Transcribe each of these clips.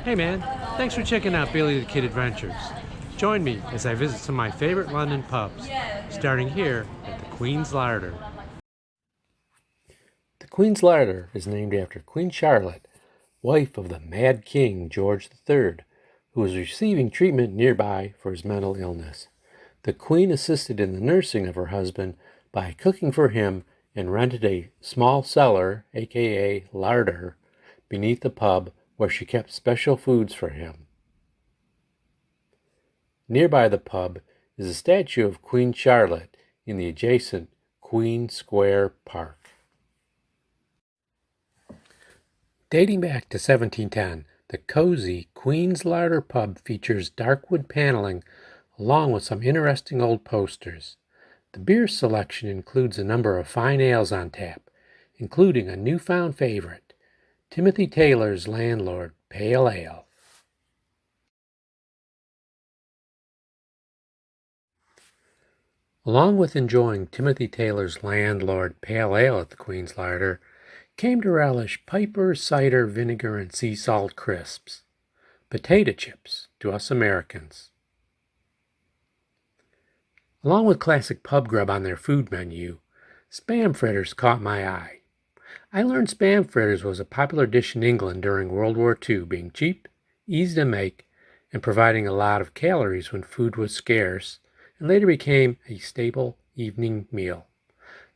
Hey man, thanks for checking out Billy the Kid Adventures. Join me as I visit some of my favorite London pubs, starting here at the Queen's Larder. The Queen's Larder is named after Queen Charlotte, wife of the Mad King George III, who was receiving treatment nearby for his mental illness. The Queen assisted in the nursing of her husband by cooking for him and rented a small cellar, aka larder, beneath the pub where she kept special foods for him. Nearby the pub is a statue of Queen Charlotte in the adjacent Queen Square Park. Dating back to 1710, the cozy Queen's Larder pub features dark wood paneling along with some interesting old posters. The beer selection includes a number of fine ales on tap, including a newfound favorite, Timothy Taylor's Landlord Pale Ale. Along with enjoying Timothy Taylor's Landlord Pale Ale at the Queen's Larder, came to relish Piper's cider vinegar and sea salt crisps, potato chips to us Americans. Along with classic pub grub on their food menu, spam fritters caught my eye. I learned spam fritters was a popular dish in England during World War II, being cheap, easy to make, and providing a lot of calories when food was scarce, and later became a staple evening meal.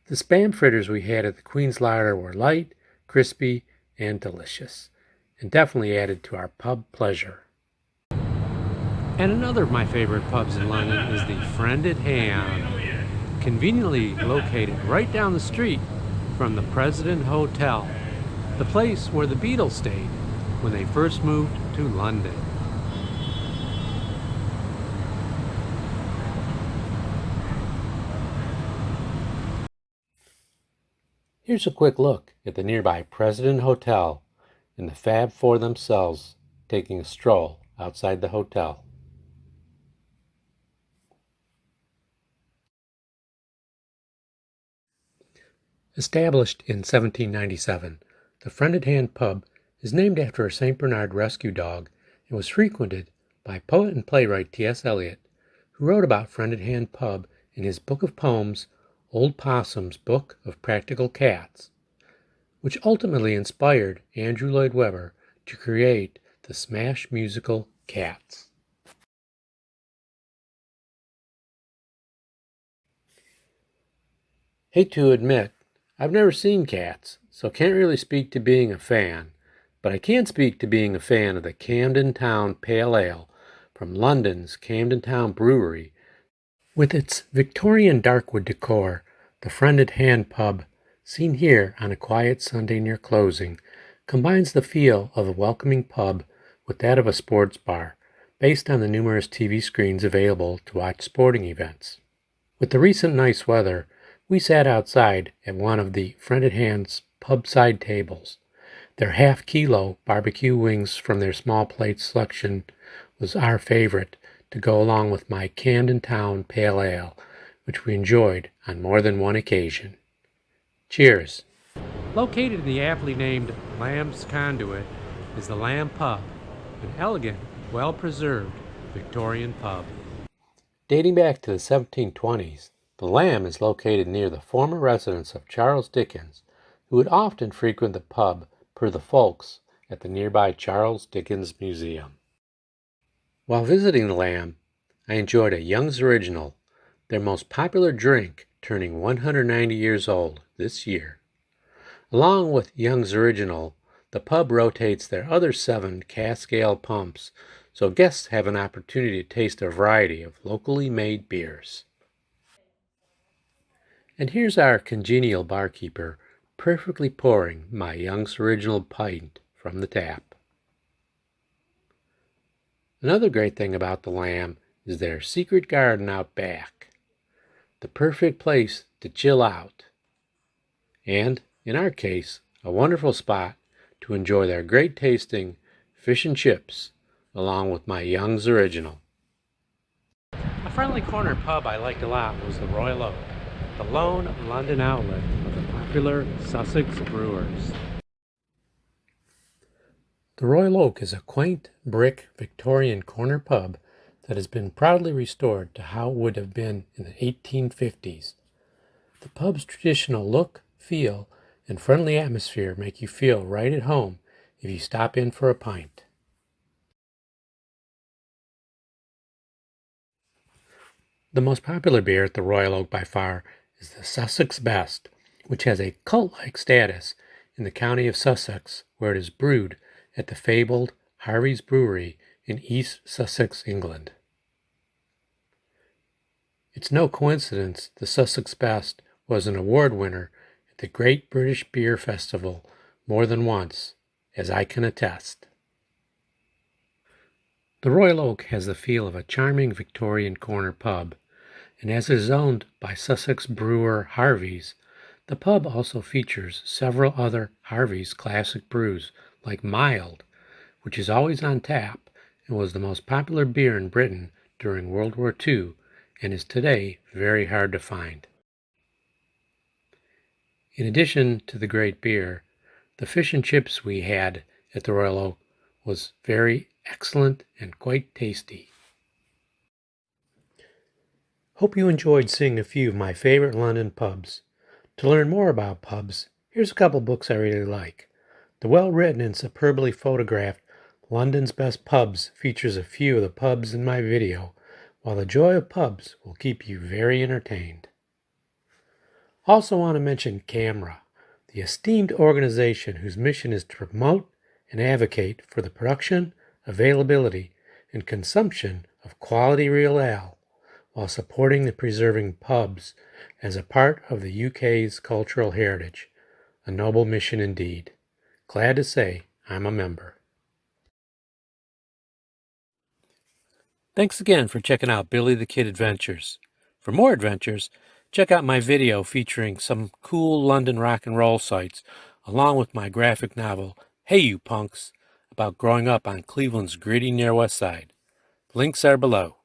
The spam fritters we had at the Queen's Larder were light, crispy, and delicious, and definitely added to our pub pleasure. And another of my favorite pubs in London is the Friend at Hand, conveniently located right down the street from the President Hotel, the place where the Beatles stayed when they first moved to London. Here's a quick look at the nearby President Hotel and the Fab Four themselves taking a stroll outside the hotel. Established in 1797, the Friend at Hand pub is named after a St. Bernard rescue dog and was frequented by poet and playwright T.S. Eliot, who wrote about Friend at Hand pub in his book of poems, Old Possum's Book of Practical Cats, which ultimately inspired Andrew Lloyd Webber to create the smash musical Cats. Hate to admit, I've never seen Cats, so can't really speak to being a fan, but I can speak to being a fan of the Camden Town Pale Ale from London's Camden Town Brewery. With its Victorian darkwood decor, the Friend at Hand pub, seen here on a quiet Sunday near closing, combines the feel of a welcoming pub with that of a sports bar, based on the numerous TV screens available to watch sporting events. With the recent nice weather, we sat outside at one of the Friend at Hand's pub side tables. Their half-kilo barbecue wings from their small plate selection was our favorite to go along with my Camden Town Pale Ale, which we enjoyed on more than one occasion. Cheers. Located in the aptly named Lamb's Conduit is the Lamb Pub, an elegant, well-preserved Victorian pub. Dating back to the 1720s, the Lamb is located near the former residence of Charles Dickens, who would often frequent the pub per the folks at the nearby Charles Dickens Museum. While visiting the Lamb, I enjoyed a Young's Original, their most popular drink, turning 190 years old this year. Along with Young's Original, the pub rotates their other 7 cask ale pumps, so guests have an opportunity to taste a variety of locally made beers. And here's our congenial barkeeper perfectly pouring my Young's Original pint from the tap. Another great thing about the Lamb is their secret garden out back, the perfect place to chill out, and, in our case, a wonderful spot to enjoy their great tasting fish and chips along with my Young's Original. A friendly corner pub I liked a lot was the Royal Oak, the lone London outlet of the popular Sussex Brewers. The Royal Oak is a quaint brick Victorian corner pub that has been proudly restored to how it would have been in the 1850s. The pub's traditional look, feel, and friendly atmosphere make you feel right at home if you stop in for a pint. The most popular beer at the Royal Oak by far is the Sussex Best, which has a cult-like status in the county of Sussex, where it is brewed at the fabled Harvey's Brewery in East Sussex, England. It's no coincidence the Sussex Best was an award winner at the Great British Beer Festival more than once, as I can attest. The Royal Oak has the feel of a charming Victorian corner pub, and as it is owned by Sussex brewer Harvey's, the pub also features several other Harvey's classic brews like Mild, which is always on tap and was the most popular beer in Britain during World War II and is today very hard to find. In addition to the great beer, the fish and chips we had at the Royal Oak was very excellent and quite tasty. Hope you enjoyed seeing a few of my favorite London pubs. To learn more about pubs, here's a couple books I really like. The well-written and superbly photographed London's Best Pubs features a few of the pubs in my video, while The Joy of Pubs will keep you very entertained. Also want to mention CAMRA, the esteemed organization whose mission is to promote and advocate for the production, availability, and consumption of quality real ale, while supporting the preserving pubs as a part of the UK's cultural heritage. A noble mission indeed. Glad to say I'm a member. Thanks again for checking out Billy the Kid Adventures. For more adventures, check out my video featuring some cool London rock and roll sites, along with my graphic novel, Hey You Punks, about growing up on Cleveland's gritty near West Side. Links are below.